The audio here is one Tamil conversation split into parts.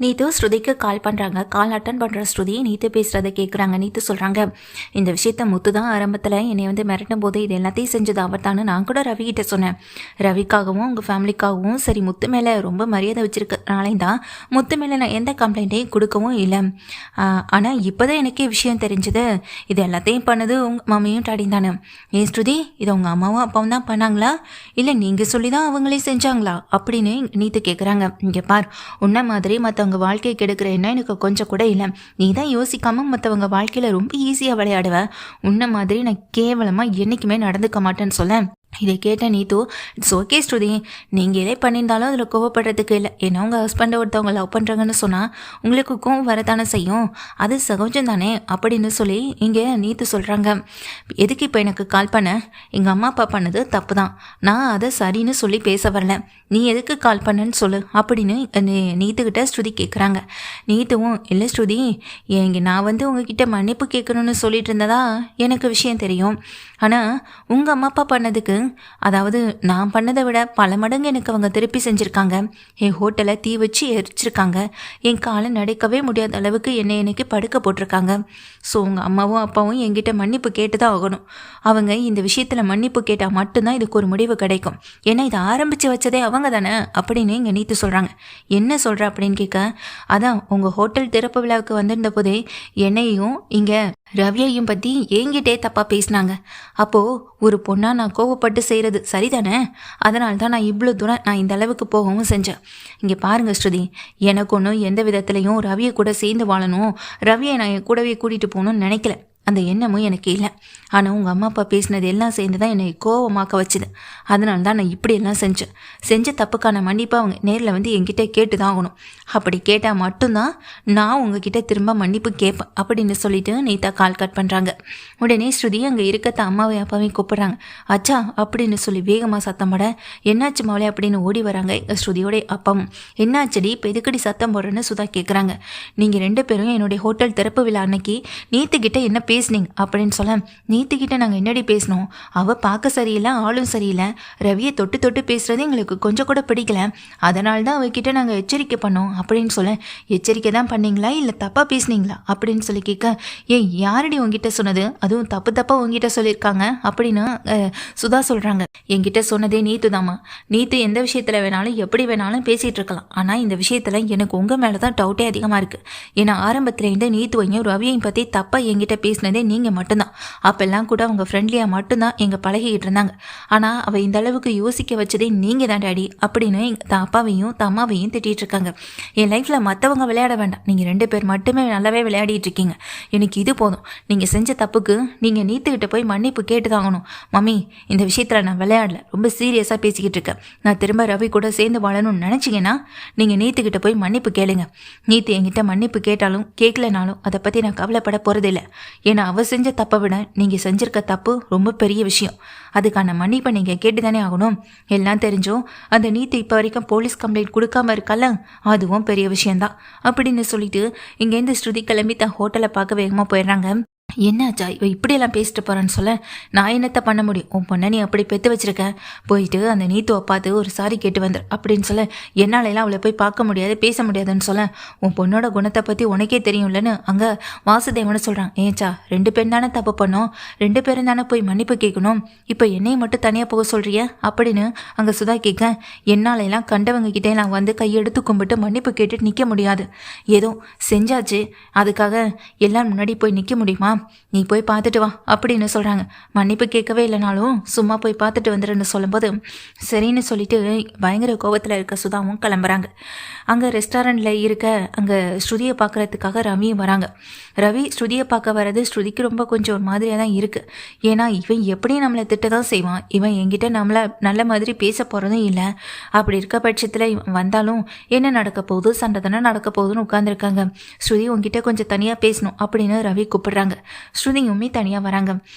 நீத்து ஸ்ருதிக்கு கால் பண்ணுறாங்க. கால் அட்டன் பண்ணுற ஸ்ருதி நீத்து பேசுகிறத கேட்குறாங்க. நீத்து சொல்கிறாங்க, இந்த விஷயத்த முத்து தான் ஆரம்பத்தில் என்னை மிரட்டும் போது இது எல்லாத்தையும் செஞ்சது அவர் தானு நான் கூட ரவிக்கிட்ட சொன்னேன். ரவிக்காகவும் உங்கள் ஃபேமிலிக்காகவும் சரி முத்து மேலே ரொம்ப மரியாதை வச்சுருக்கனாலையும் தான் முத்து மேலே நான் எந்த கம்ப்ளைண்ட்டையும் கொடுக்கவும் இல்லை. ஆனால் இப்போ தான் எனக்கே விஷயம் தெரிஞ்சது, இது எல்லாத்தையும் பண்ணது உங்கள் மம்மியும் டாடியும் தானே. ஏன் ஸ்ருதி, இதை உங்கள் அம்மாவும் அப்பாவும் தான் பண்ணாங்களா இல்லை நீங்கள் சொல்லி தான் அவங்களே செஞ்சாங்களா அப்படின்னு நீத்து கேட்குறாங்க. இங்கே பார், உன்ன மாதிரி மற்றவங்க வாழ்க்கையை கெடுக்கிற என்ன எனக்கு கொஞ்சம் கூட இல்லை. நீ தான் யோசிக்காம மற்றவங்க வாழ்க்கையில் ரொம்ப ஈஸியாக விளையாடுவ. உன்ன மாதிரி நான் கேவலமாக என்றைக்குமே நடந்துக்க மாட்டேன்னு சொல்ல. இதை கேட்ட நீத்து, இட்ஸ் ஓகே ஸ்ருதி, நீங்கள் எதே பண்ணியிருந்தாலும் அதில் கோவப்படுறதுக்கு இல்லை. ஏன்னா உங்கள் ஹஸ்பண்டை ஒருத்தவங்க லவ் பண்ணுறாங்கன்னு சொன்னால் உங்களுக்கு கோவம் வரத்தானே செய்யும், அது சகஜம் தானே அப்படின்னு சொல்லி இங்கே நீத்து சொல்கிறாங்க. எதுக்கு இப்போ எனக்கு கால் பண்ண? எங்கள் அம்மா அப்பா பண்ணது தப்பு தான், நான் அதை சரின்னு சொல்லி பேச வரல. நீ எதுக்கு கால் பண்ணன்னு சொல்லு அப்படின்னு நீத்துக்கிட்ட ஸ்ருதி கேட்குறாங்க. நீத்துவும், இல்லை ஸ்ருதி, நான் உங்ககிட்ட மன்னிப்பு கேட்கணும்னு சொல்லிட்டு இருந்ததா எனக்கு விஷயம் தெரியும். ஆனால் உங்கள் அம்மா அப்பா பண்ணதுக்கு, அதாவது நான் பண்ணதை விட பல மடங்கு எனக்கு அவங்க திருப்பி செஞ்சுருக்காங்க. என் ஹோட்டலை தீ வச்சு எரிச்சிருக்காங்க. என் காலை நடக்கவே முடியாத அளவுக்கு என்னைக்கு படுக்க போட்டிருக்காங்க. ஸோ உங்கள் அம்மாவும் அப்பாவும் என்கிட்ட மன்னிப்பு கேட்டு தான் ஆகணும். அவங்க இந்த விஷயத்தில் மன்னிப்பு கேட்டால் மட்டும்தான் இதுக்கு ஒரு முடிவு கிடைக்கும். ஏன்னா இதை ஆரம்பித்து வச்சதே அவங்க தானே அப்படின்னு இங்கே நீத்து சொல்கிறாங்க. என்ன சொல்கிற அப்படின்னு கேட்க, அதான் உங்கள் ஹோட்டல் திறப்பு விழாவுக்கு வந்திருந்த போதே என்னையும் இங்கே ரவியையும் பற்றி என்கிட்டே தப்பாக பேசினாங்க. அப்போது ஒரு பொண்ணாக நான் கோவப்பட்டு செய்கிறது சரிதானே? அதனால தான் நான் இவ்வளோ தூரம் நான் இந்த அளவுக்கு போகவும் செஞ்சேன். இங்கே பாருங்கள் ஸ்ருதி, எனக்கு ஒன்றும் எந்த விதத்துலையும் ரவியை கூட சேர்ந்து வாழணும், ரவியை நான் என் கூடவே கூட்டிகிட்டு போகணும்னு நினைக்கல. அந்த எண்ணமும் எனக்கு இல்லை. ஆனால் உங்கள் அம்மா அப்பா பேசினது எல்லாம் சேர்ந்து தான் என்னை கோவமாக்க வச்சுது. அதனால தான் நான் இப்படியெல்லாம் செஞ்ச தப்புக்கான மன்னிப்பாக அவங்க நேரில் என்கிட்ட கேட்டு தான் ஆகணும். அப்படி கேட்டால் மட்டும்தான் நான் உங்ககிட்ட திரும்ப மன்னிப்பு கேட்பேன் அப்படின்னு சொல்லிட்டு நீத்தா கால் கட் பண்ணுறாங்க. உடனே ஸ்ருதி அங்கே இருக்கத்த அம்மாவையும் அப்பாவையும் கூப்பிட்றாங்க. அச்சா அப்படின்னு சொல்லி வேகமாக சத்தம் போட, என்னாச்சு மவளே அப்படின்னு ஓடி வராங்க எங்கள் ஸ்ருதியோடைய அப்பாவும். என்னாச்சடி இப்போ எதுக்கடி சத்தம் போடுறேன்னு சுதா கேட்குறாங்க. நீங்கள் 2 பேரும் என்னுடைய ஹோட்டல் திறப்பு விழா அன்னைக்கு நீத்துக்கிட்ட என்ன பேசுனீங்க அப்படின்னு சொல்ல, நீத்துக்கிட்ட நாங்கள் என்னடி பேசினோம், அவள் பார்க்க சரியில்லை, ஆளும் சரியில்லை, ரவியை தொட்டு தொட்டு பேசுகிறது எங்களுக்கு கொஞ்சம் கூட பிடிக்கல, அதனால தான் அவகிட்ட நாங்கள் எச்சரிக்கை பண்ணோம் அப்படின்னு சொல்ல. எச்சரிக்கை தான் பண்ணீங்களா இல்லை தப்பாக பேசுனீங்களா அப்படின்னு சொல்லி கேட்க, யாரடி உங்ககிட்ட சொன்னது, அதுவும் தப்பாக உங்ககிட்ட சொல்லியிருக்காங்க அப்படின்னு சுதா சொல்கிறாங்க. என்கிட்ட சொன்னதே நீத்து தாம்மா. நீத்து எந்த விஷயத்தில் வேணாலும் எப்படி வேணாலும் பேசிகிட்டு இருக்கலாம், ஆனால் இந்த விஷயத்தில் எனக்கு உங்கள் மேலே தான் டவுட்டே அதிகமாக இருக்குது. ஏன்னா ஆரம்பத்துலேருந்து நீத்துவையும் ரவியையும் பற்றி தப்பாக என்கிட்ட பேசினதே நீங்கள் மட்டும்தான். அப்பெல்லாம் கூட அவங்க ஃப்ரெண்ட்லியாக மட்டும்தான் எங்கள் பழகிக்கிட்டு இருந்தாங்க. ஆனால் அவள் இந்த அளவுக்கு யோசிக்க வச்சதே நீங்கள் தான் டாடி அப்படின்னு எங்கள் அப்பாவையும் அம்மாவையும் திட்டிகிட்டு இருக்காங்க. என் லைஃப்பில் மற்றவங்க விளையாட வேண்டாம், நீங்கள் 2 பேர் மட்டுமே நல்லாவே விளையாடிட்டு இருக்கீங்க. எனக்கு இது போதும். நீங்கள் செஞ்ச தப்புக்கு நீங்கள் நீத்துக்கிட்ட போய் மன்னிப்பு கேட்டு தான் ஆகணும். மம்மி, இந்த விஷயத்தில் நான் விளையாடல, ரொம்ப சீரியஸாக பேசிக்கிட்டு இருக்கேன். நான் திரும்ப ரவி கூட சேர்ந்து வாழணும்னு நினச்சிங்கன்னா நீங்கள் நீத்துக்கிட்ட போய் மன்னிப்பு கேளுங்க. நீத்து என்கிட்ட மன்னிப்பு கேட்டாலும் கேட்கலனாலும் அதை பற்றி நான் கவலைப்பட போகிறதில்லை. ஏன்னா அவள் செஞ்ச தப்பை விட நீங்கள் செஞ்சிருக்க தப்பு ரொம்ப பெரிய விஷயம். அதுக்கான மன்னிப்பை நீங்கள் கேட்டு தானே ஆகணும். எல்லாம் தெரிஞ்சும் அந்த நீத்து இப்போ வரைக்கும் போலீஸ் கம்ப்ளைண்ட் கொடுக்காம இருக்கல, அதுவும் பெரிய விஷயந்தான் அப்படின்னு சொல்லிட்டு இங்கேருந்து ஸ்ருதி கிளம்பி தன் ஹோட்டலை பார்க்க வேகமாக போயிடுறாங்க. என்னாச்சா இவ இப்படியெல்லாம் பேசிட்டு போகிறான்னு சொல்ல, நான் என்னத்தை பண்ண முடியும், உன் பொண்ணை நீ அப்படி பெற்று வச்சிருக்க, போயிட்டு அந்த நீத்துவை பார்த்து ஒரு சாரி கேட்டு வந்துரு அப்படின்னு சொல்ல. என்னாலெல்லாம் அவளை போய் பார்க்க முடியாது பேச முடியாதுன்னு சொல்ல, உன் பொண்ணோட குணத்தை பற்றி உனக்கே தெரியும்லன்னு அங்கே வாசுதேவனை சொல்கிறான். ஏச்சா 2 பேரும் தானே தப்பு பண்ணோம், 2 பேரும் தானே போய் மன்னிப்பு கேட்கணும், இப்போ என்னையும் மட்டும் தனியாக போக சொல்கிறிய அப்படின்னு அங்கே சுதா கேட்க, என்னாலெல்லாம் கண்டவங்க கிட்டே நான் கையெடுத்து கும்பிட்டு மன்னிப்பு கேட்டுட்டு நிற்க முடியாது. ஏதோ செஞ்சாச்சு, அதுக்காக எல்லாம் முன்னாடி போய் நிற்க முடியுமா? நீ போய் பார்த்துட்டு வா அப்படின்னு சொல்கிறாங்க. மன்னிப்பு கேட்கவே இல்லைனாலும் சும்மா போய் பார்த்துட்டு வந்துடுன்னு சொல்லும்போது சரின்னு சொல்லிட்டு பயங்கர கோபத்தில் இருக்க சுதாவும் கிளம்புறாங்க. அங்கே ரெஸ்டாரண்ட்டில் இருக்க அங்கே ஸ்ருதியை பார்க்குறதுக்காக ரவியும் வராங்க. ரவி ஸ்ருதியை பார்க்க வர்றது ஸ்ருதிக்கு ரொம்ப கொஞ்சம் ஒரு மாதிரியாக தான் இருக்குது. ஏன்னா இவன் எப்படியும் நம்மளை திட்ட தான் செய்வான், இவன் என்கிட்ட நம்மளை நல்ல மாதிரி பேச போகிறதும் இல்லை. அப்படி இருக்க பட்சத்தில் இவன் வந்தாலும் என்ன நடக்க போகுது, சண்டை தானே நடக்க போகுதுன்னு உட்காந்துருக்காங்க. ஸ்ருதி உங்ககிட்ட கொஞ்சம் தனியாக பேசணும் அப்படின்னு ரவி கூப்பிடுறாங்க. ஸ்ருதியுமே தனியாக வராங்க.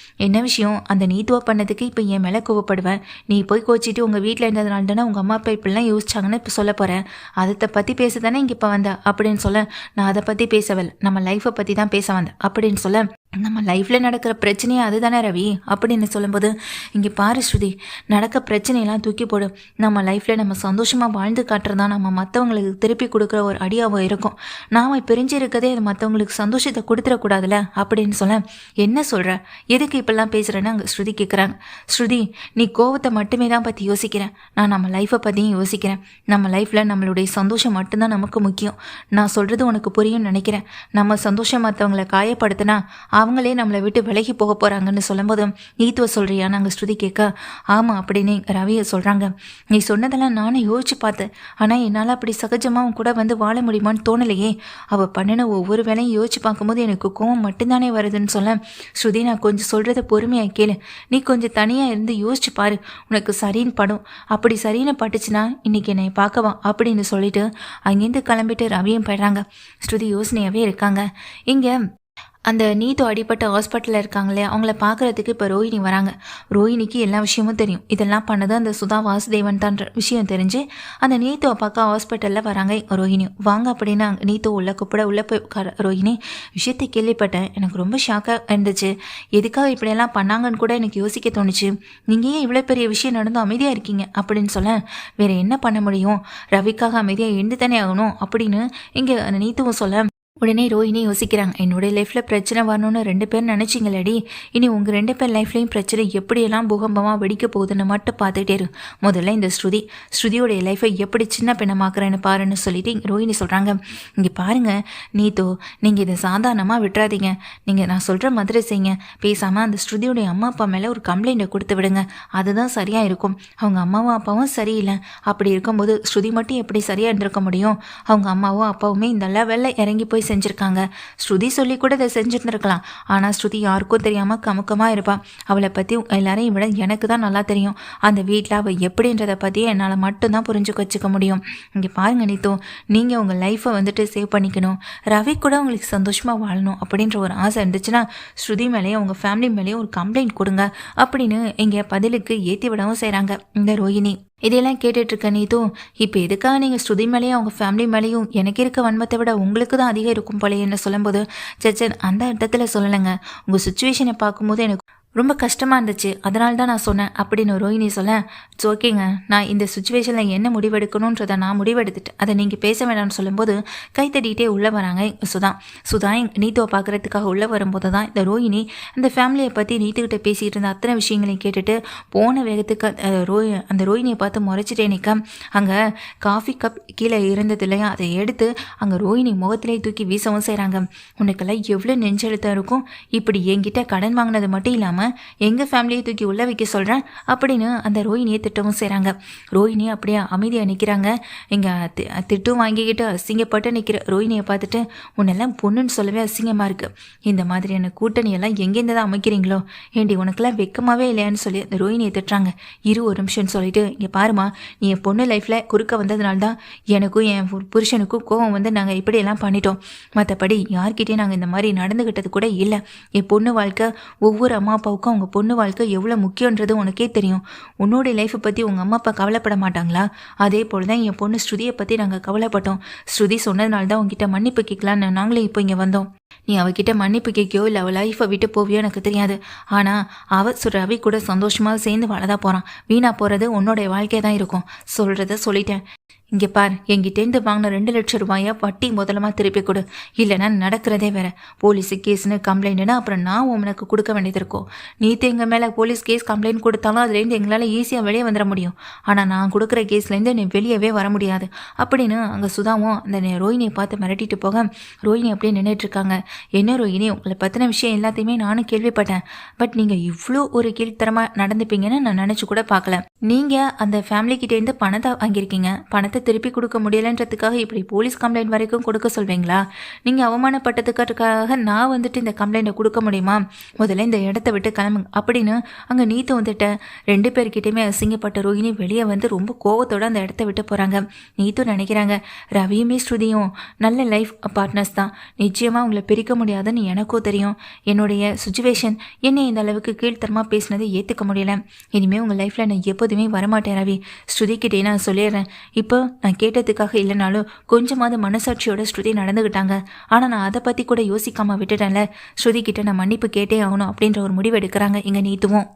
என்ன விஷயம், அந்த நீத்துவா பண்ணதுக்கு இப்போ என் மேலே கோவப்படுவேன், நீ போய் கோச்சிட்டு உங்கள் வீட்டில் இருந்ததுனால தானே உங்கள் அம்மா அப்பா இப்படிலாம் யோசிச்சாங்கன்னு இப்போ சொல்ல போகிறேன், அதை பற்றி பேச தானே இங்கே இப்போ வந்தேன் அப்படின்னு சொல்ல. நான் அதை பற்றி பேசவில்லை, நம்ம லைஃப்பை பற்றி தான் பேச வந்தேன் அப்படின்னு சொல்ல. நம்ம லைஃப்பில் நடக்கிற பிரச்சனையே அதுதானே ரவி அப்படின்னு சொல்லும்போது, இங்கே பாரு ஸ்ருதி, நடக்க பிரச்சனையெல்லாம் தூக்கி போடு. நம்ம லைஃப்பில் நம்ம சந்தோஷமாக வாழ்ந்து காட்டுறதா நம்ம மற்றவங்களுக்கு திருப்பி கொடுக்குற ஒரு அடியாவும் இருக்கும். நாம் பிரிஞ்சு இருக்கதே அது மற்றவங்களுக்கு சந்தோஷத்தை கொடுத்துடக்கூடாதுல்ல அப்படின்னு சொல்ல, என்ன சொல்கிற, எதுக்கு இப்படிலாம் பேசுகிறேன்னு அங்கே ஸ்ருதி கேட்குறாங்க. ஸ்ருதி, நீ கோவத்தை மட்டுமே தான் பற்றி யோசிக்கிறேன், நான் நம்ம லைஃப்பை பற்றியும் யோசிக்கிறேன். நம்ம லைஃப்பில் நம்மளுடைய சந்தோஷம் மட்டும்தான் நமக்கு முக்கியம். நான் சொல்கிறது உனக்கு புரியும்னு நினைக்கிறேன். நம்ம சந்தோஷம் மற்றவங்களை காயப்படுத்தினா அவங்களே நம்மளை விட்டு விலகி போக போகிறாங்கன்னு சொல்லும்போது, நீத்துவ சொல்கிறியா நாங்கள் ஸ்ருதி கேட்க, ஆமாம் அப்படின்னு ரவியை சொல்கிறாங்க. நீ சொன்னதெல்லாம் நானும் யோசிச்சு பார்த்தேன், ஆனால் என்னால் அப்படி சகஜமாக அவன் கூட வந்து வாழ முடியுமான்னு தோணலையே. அவள் பண்ணின ஒவ்வொரு வேலையும் யோசிச்சு பார்க்கும்போது எனக்கு கோவம் மட்டும்தானே வருதுன்னு சொல்ல, ஸ்ருதி நான் கொஞ்சம் சொல்கிறத பொறுமையாக கேளு, நீ கொஞ்சம் தனியாக இருந்து யோசிச்சு பாரு, உனக்கு சரின்னு படும். அப்படி சரின்னு பட்டுச்சுன்னா இன்றைக்கி என்னை பார்க்கவா அப்படின்னு சொல்லிட்டு அங்கேருந்து கிளம்பிட்டு ரவியும் போயிடுறாங்க. ஸ்ருதி யோசனையாகவே இருக்காங்க. இங்கே அந்த நீத்து அடிப்பட்ட ஹாஸ்பிட்டலில் இருக்காங்களே, அவங்கள பார்க்குறதுக்கு இப்போ ரோஹிணி வராங்க. ரோஹிணிக்கு எல்லா விஷயமும் தெரியும். இதெல்லாம் பண்ணது அந்த சுதா வாசுதேவன் தான்ற விஷயம் தெரிஞ்சு அந்த நீத்துவை பார்க்க ஹாஸ்பிட்டலில் வராங்க ரோஹிணி. வாங்க அப்படின்னு நீத்து உள்ளே கூப்பிட உள்ளே போய் ரோஹிணி, விஷயத்தை கேள்விப்பட்டேன், எனக்கு ரொம்ப ஷாக்காக இருந்துச்சு, எதுக்காக இப்படியெல்லாம் பண்ணாங்கன்னு கூட எனக்கு யோசிக்க தோணுச்சு. நீங்கள் ஏன் இவ்வளோ பெரிய விஷயம் நடந்து அமைதியாக இருக்கீங்க அப்படின்னு சொல்ல, வேறு என்ன பண்ண முடியும், ரவிக்காக அமைதியாக எழுந்து தானே ஆகணும் அப்படின்னு இங்கே அந்த நீத்துவும் சொல்ல, உடனே ரோஹிணி யோசிக்கிறாங்க, என்னுடைய லைஃப்பில் பிரச்சனை வரணும்னு 2 பேர் நினச்சிங்களடி, இனி உங்கள் 2 பேர் லைஃப்லேயும் பிரச்சனை எப்படியெல்லாம் பூகம்பமாக வெடிக்க போகுதுன்னு மட்டும் பார்த்துட்டே இரு. முதல்ல இந்த ஸ்ருதியோடைய லைஃப்பை எப்படி சின்ன பெண்ணமாக்குறேன்னு பாருன்னு சொல்லிட்டு ரோஹிணி சொல்கிறாங்க. இங்கே பாருங்கள் நீத்தோ, நீங்கள் இதை சாதாரணமாக விட்டுறாதீங்க, நீங்கள் நான் சொல்கிற மாதிரி செய்யுங்க. பேசாமல் அந்த ஸ்ருதியோடைய அம்மா அப்பா மேலே ஒரு கம்ப்ளைண்ட்டை கொடுத்து விடுங்க, அதுதான் சரியாக இருக்கும். அவங்க அம்மாவும் அப்பாவும் சரியில்லை, அப்படி இருக்கும்போது ஸ்ருதி மட்டும் எப்படி சரியாக இருந்திருக்க முடியும்? அவங்க அம்மாவும் அப்பாவுமே இந்த லெவலில் இறங்கி போய் செஞ்சுருக்காங்க. ஸ்ருதி சொல்லி கூட இதை செஞ்சுருந்துருக்கலாம், ஆனால் ஸ்ருதி யாருக்கும் தெரியாமல் கமுக்கமாக இருப்பாள். அவளை பற்றி எல்லாரையும் விட எனக்கு தான் நல்லா தெரியும். அந்த வீட்டில் அவள் எப்படின்றதை பற்றி என்னால் மட்டும்தான் புரிஞ்சுக்க வச்சுக்க முடியும். இங்கே பாருங்கள் நீத்தோ, நீங்கள் உங்கள் லைஃப்பை வந்துட்டு சேவ் பண்ணிக்கணும், ரவி கூட உங்களுக்கு சந்தோஷமாக வாழணும் அப்படின்ற ஒரு ஆசை இருந்துச்சுன்னா ஸ்ருதி மேலேயும் உங்கள் ஃபேமிலி மேலேயும் ஒரு கம்ப்ளைண்ட் கொடுங்க அப்படின்னு இங்கே பதிலுக்கு ஏற்றி விடவும் செய்கிறாங்க இந்த ரோஹிணி. இதையெல்லாம் கேட்டுட்ருக்க நீத்தும், இப்போ எதுக்காக நீங்கள் ஸ்ருதி மேலேயும் அவங்க ஃபேமிலி மேலேயும் எனக்கு இருக்க வன்மத்தை விட உங்களுக்கு தான் அதிகம் இருக்கும் போலேன்னு சொல்லும்போது, சச்சன் அந்த இடத்துல சொல்லலைங்க, உங்கள் சுச்சுவேஷனை பார்க்கும்போது எனக்கு ரொம்ப கஷ்டமாக இருந்துச்சு, அதனால தான் நான் சொன்னேன் அப்படின்னு ரோஹிணி சொல்ல, இட்ஸ் ஓகேங்க, நான் இந்த சுச்சுவேஷனில் என்ன முடிவெடுக்கணுன்றதை நான் முடிவெடுத்துட்டேன், அதை நீங்கள் பேச வேண்டாம்னு சொல்லும்போது கைத்தடிகிட்டே உள்ளே வராங்க சுதா நீத்துவை பார்க்குறதுக்காக உள்ளே வரும்போது தான் இந்த ரோஹிணி அந்த ஃபேமிலியை பற்றி நீத்துக்கிட்ட பேசிகிட்டு இருந்த அத்தனை விஷயங்களையும் கேட்டுட்டு போன வேகத்துக்கு அந்த ரோஹிணியை பார்த்து முறைச்சிட்டே நிற்க, அங்கே காஃபி கப் கீழே இருந்தது இல்லையா, அதை எடுத்து அங்கே ரோஹிணி முகத்திலே தூக்கி வீசவும் செய்கிறாங்க. உனக்கெல்லாம் எவ்வளோ நெஞ்செழுத்தம் இருக்கும், இப்படி என்கிட்ட கடன் வாங்கினது மட்டும் இல்லாமல் எங்கள் ஃபேமிலியை தூக்கி உள்ள வைக்க சொல்கிறேன் அப்படின்னு அந்த ரோஹிணியை திட்டவும் செய்கிறாங்க. ரோஹிணி அப்படியே அமைதியாக நிற்கிறாங்க. இங்கே திட்டம் வாங்கிக்கிட்டு அசிங்கப்பட்டு நிற்கிற ரோஹிணியை பார்த்துட்டு, உன்னெல்லாம் பொண்ணுன்னு சொல்லவே அசிங்கமாக இருக்குது, இந்த மாதிரியான கூட்டணியெல்லாம் எங்கேருந்து தான் அமைக்கிறீங்களோ, ஏண்டி உனக்கெல்லாம் வெக்கமாகவே இல்லையான்னு சொல்லி அந்த ரோஹிணியை திட்டுறாங்க. ஒரு நிமிஷம்னு சொல்லிட்டு, இங்கே பாருமா, நீ என் பொண்ணு லைஃப்பில் குறுக்க வந்ததுனால தான் எனக்கும் என் புருஷனுக்கும் கோவம் வந்து நாங்கள் இப்படியெல்லாம் பண்ணிட்டோம், மற்றபடி யார்கிட்டையும் நாங்கள் இந்த மாதிரி நடந்துக்கிட்டது கூட இல்லை. என் பொண்ணு வாழ்க்கை, ஒவ்வொரு அம்மா அப்பா அவங்க பொண்ணு வாழ்க்கை எவ்வளோ முக்கியன்றது உனக்கே தெரியும். உன்னோட லைஃப்பை பற்றி உங்கள் அம்மா அப்பா கவலைப்பட மாட்டாங்களா? அதே போல் தான் என் பொண்ணு ஸ்ருதியை பற்றி நாங்கள் கவலைப்பட்டோம். ஸ்ருதி சொன்னதுனால தான் உங்ககிட்ட மன்னிப்பு கேட்கலான்னு நாங்களே இப்போ இங்கே வந்தோம். நீ அவகிட்ட மன்னிப்பு கேட்கியோ இல்லை அவள் லைஃப்பை விட்டு போவியோ எனக்கு தெரியாது, ஆனால் அவள் ரவி கூட சந்தோஷமாக சேர்ந்து வாழதான் போகிறான். வீணாக போகிறது உன்னோடைய வாழ்க்கையை தான் இருக்கும். சொல்கிறத சொல்லிட்டேன். இங்கே பார், என்கிட்டேருந்து வாங்கின 2 லட்சம் ரூபாயை வட்டி முதலமாக திருப்பி கொடு, இல்லைன்னா நடக்கிறதே வேறு. போலீஸு கேஸ்னு கம்ப்ளைண்ட்டுன்னா அப்புறம் நான் உனக்கு கொடுக்க வேண்டியது இருக்கும். நீத்து எங்கள் மேலே போலீஸ் கேஸ் கம்ப்ளைண்ட் கொடுத்தாலும் அதுலேருந்து எங்களால் ஈஸியாக வெளியே வந்துட முடியும், ஆனால் நான் கொடுக்குற கேஸ்லேருந்து நீ வெளியவே வர முடியாது அப்படின்னு அங்கே சுதாவும் அந்த ரோஹிணியை பார்த்து மிரட்டிட்டு போக, ரோஹிணி அப்படியே நின்றுட்டுருக்காங்க. என்ன ரோஹிணி, உங்களை பற்றின விஷயம் எல்லாத்தையுமே நானும் கேள்விப்பட்டேன், பட் நீங்கள் இவ்வளோ ஒரு கீழ்த்தரமாக நடந்துப்பீங்கன்னு நான் நினச்சி கூட பார்க்கல. நீங்கள் அந்த ஃபேமிலிக்கிட்டேருந்து பணத்தை வாங்கியிருக்கீங்க, பணத்தை திருப்பி கொடுக்க முடியலைன்றதுக்காக இப்படி போலீஸ் கம்ப்ளைண்ட் வரைக்கும் கொடுக்க சொல்வீங்களா? நீங்கள் அவமானப்பட்டதுக்காக நான் வந்துட்டு இந்த கம்ப்ளைண்ட்டை கொடுக்க முடியுமா? முதல்ல இந்த இடத்த விட்டு கிளம்புங்க அப்படின்னு அங்கே நீத்து வந்துட்ட 2 பேர்கிட்டையுமே அசிங்கப்பட்ட ரோஹிணி வெளியே வந்து ரொம்ப கோவத்தோடு அந்த இடத்த விட்டு போகிறாங்க. நீத்து நினைக்கிறாங்க, ரவியுமே ஸ்ருதியும் நல்ல லைஃப் பார்ட்னர்ஸ் தான், நிச்சயமாக உங்களை பிரிக்க முடியாதுன்னு எனக்கும் தெரியும். என்னுடைய சுச்சுவேஷன் என்னை இந்த அளவுக்கு கீழ்த்தரமாக பேசினதை ஏற்றுக்க முடியல. இனிமேல் உங்கள் லைஃப்பில் நான் எப்போதுமே வரமாட்டேன் ரவி, ஸ்ருதிக்கிட்டே நான் சொல்லிடுறேன். இப்போ நான் கேட்டதுக்காக இல்லைனாலும் கொஞ்சமாவது மனசாட்சியோட ஸ்ருதி நடந்துக்கிட்டாங்க. ஆனால் நான் அதை பற்றி கூட யோசிக்காமல் விட்டுட்டேன்ல. ஸ்ருதி கிட்ட நான் மன்னிப்பு கேட்டே ஆகணும் அப்படின்ற ஒரு முடிவு எடுக்கிறாங்க இங்கே நீத்துவும்.